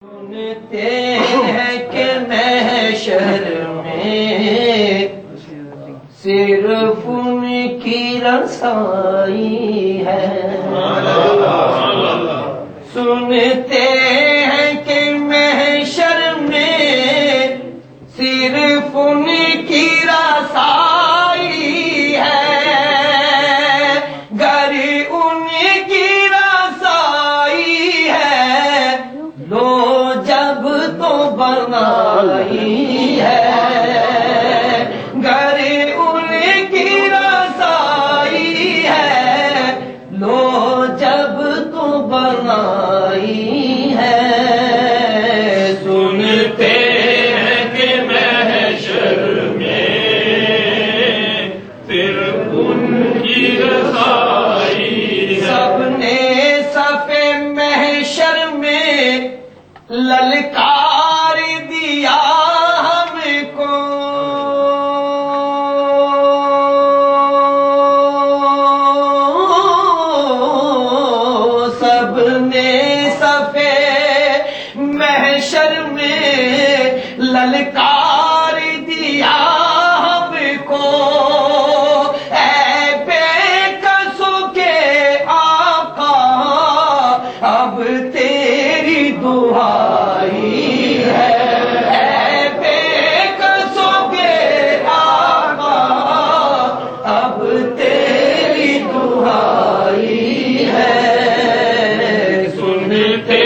سنتے ہیں کہ محشر میں صرف ان کی رسائی ہے، سنتے ہیں کہ محشر میں صرف ان کی رسائی ہے، گر ان کی رسائی ہے لو جب تو بنائی ہے، گر ان کی رسائی ہے لو جب تو بنائی ہے، سنتے ہیں کہ محشر میں صرف ان کی رسائی ہے، سب نے صفِ محشر میں للکار دیا ہم کو، سب نے صفِ محشر میں للکار دیا ہم کو، اے بے کسوں کے آقا اب تیری دعائی ہے، اے بے کسوں کے آقا اب تیری دعائی ہے، سنتے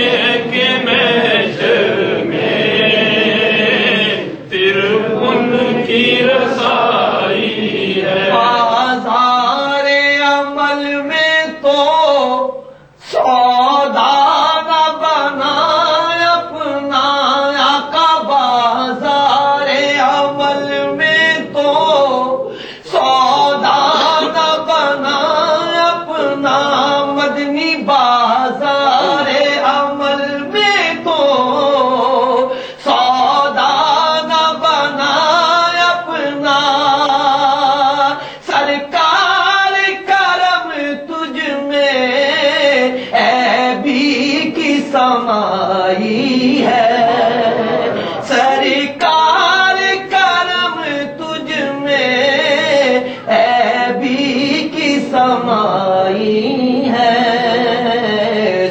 ہیں کہ محشر میں صرف ان کی رسائی ہے، بازار عمل میں تو سودا نہ بنا اپنا آقا، بازار عمل میں تو سودا نہ بنا اپنا، مدنی بازار عمل میں تو سودا نہ بنا اپنا، سرکار کرم تجھ میں عیبی کی سمائی ہے، سرکار کرم تجھ میں عیبی کی سمائی ہے،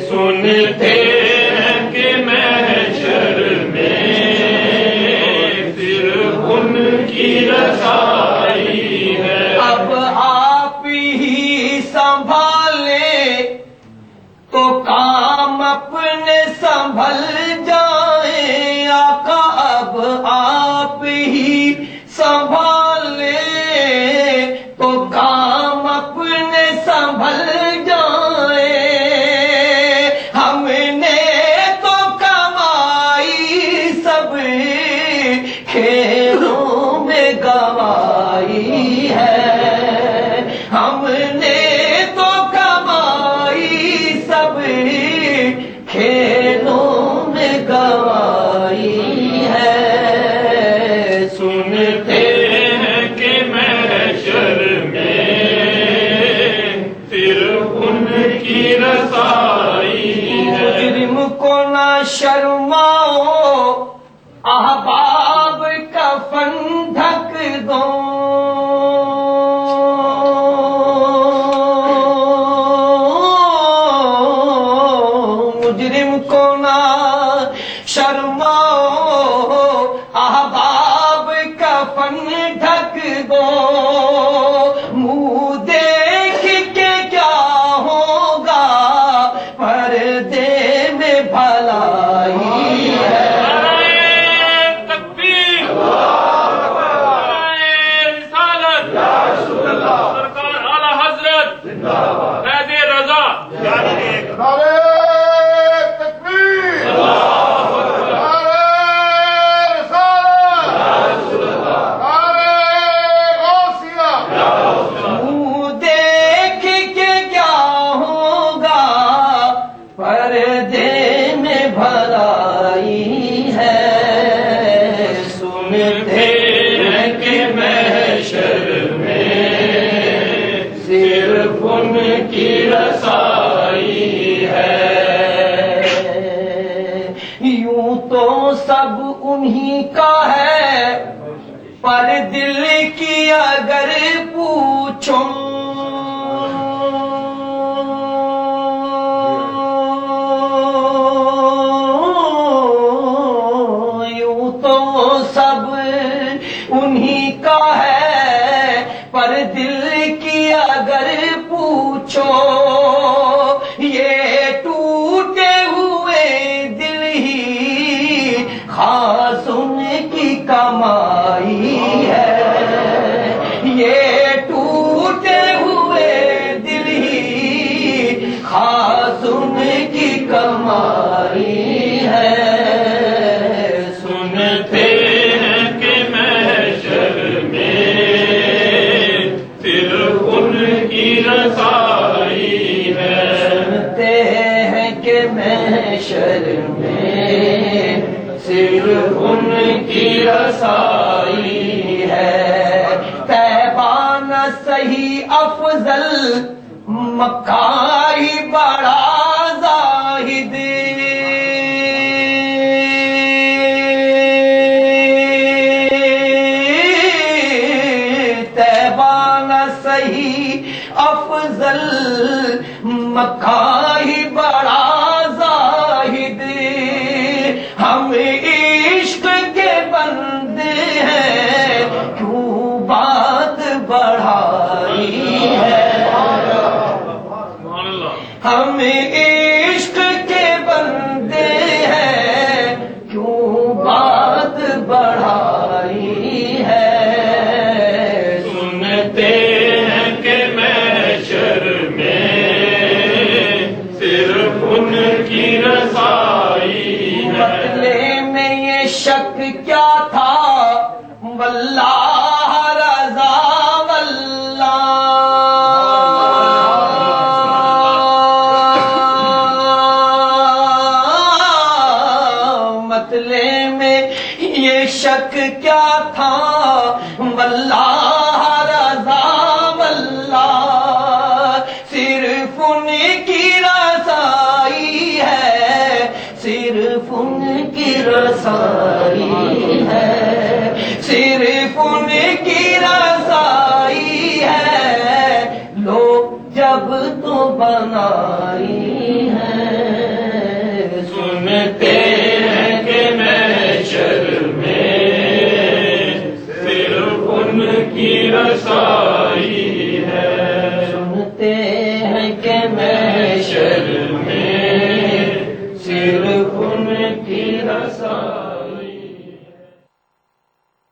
سنتے ہیں کہ محشر میں صرف ان کی رسائی ہے، اب آپ ہی سنبھالیں تو کام اپنے سنبھل جائیں آقا، اب آپ ہی سنبھالیں تو کام اپنے سنبھل جائیں، ہم نے تو کمائی سب کھیلوں میں گوائی ہے، ہم نے تو کمائی سب کھیلوں میں گوائی ہے، سنتے ہیں کہ محشر میں صرف ان کی رسائی ہے، مجرم کو نہ شرماؤ احباب کفن ڈھک دو، مجرم کو نہ شرماؤ احباب کفن ڈھک دو، منہ دیکھ کے کیا ہوگا پردے میں بھلائی ہے، پردے میں بھلائی یوں تو سب انہی کا ہے، پر دل کی اگر پوچھو یوں تو سب انہی کا ہے، پر دل کی اگر پوچھو یہ ٹوٹے ہوئے دل ہی خاص ان کی کمائی ہے، یہ ٹوٹے ہوئے دل ہی خاص ان کی کمائی ہے۔ سنتے ہیں کہ محشر میں صرف ان کی رسائی ہے، سنتے ہیں کہ محشر میں صرف ان کی رسائی ہے۔ طیبہ نہ صحیح افضل، مکہ ہی بڑا زاہد، طیبہ نہ صحیح افضل، مکہ ہی بڑا زاہد، ہم عشق کے بندے ہیں کیوں بات بڑھائی ہے، ہم عشق کے بندے ہیں کیوں بات بڑھائی ہے۔ سنتے ہیں کہ محشر میں صرف ان کی رسائی ہے، مطلع میں یہ شک کیا تھا، واللہ رضا واللہ، مطلع میں یہ شک کیا تھا، واللہ رضا واللہ، صرف ان کی رسائی ہے، صرف ان کی رسائی ہے، صرف ان کی رسائی ہے، لوگ جب تو بنائی ہے۔ سنتے ہیں کہ محشر میں صرف ان کی رسائی ہے، سنتے ہیں کہ محشر میں صرف ان کی رسائی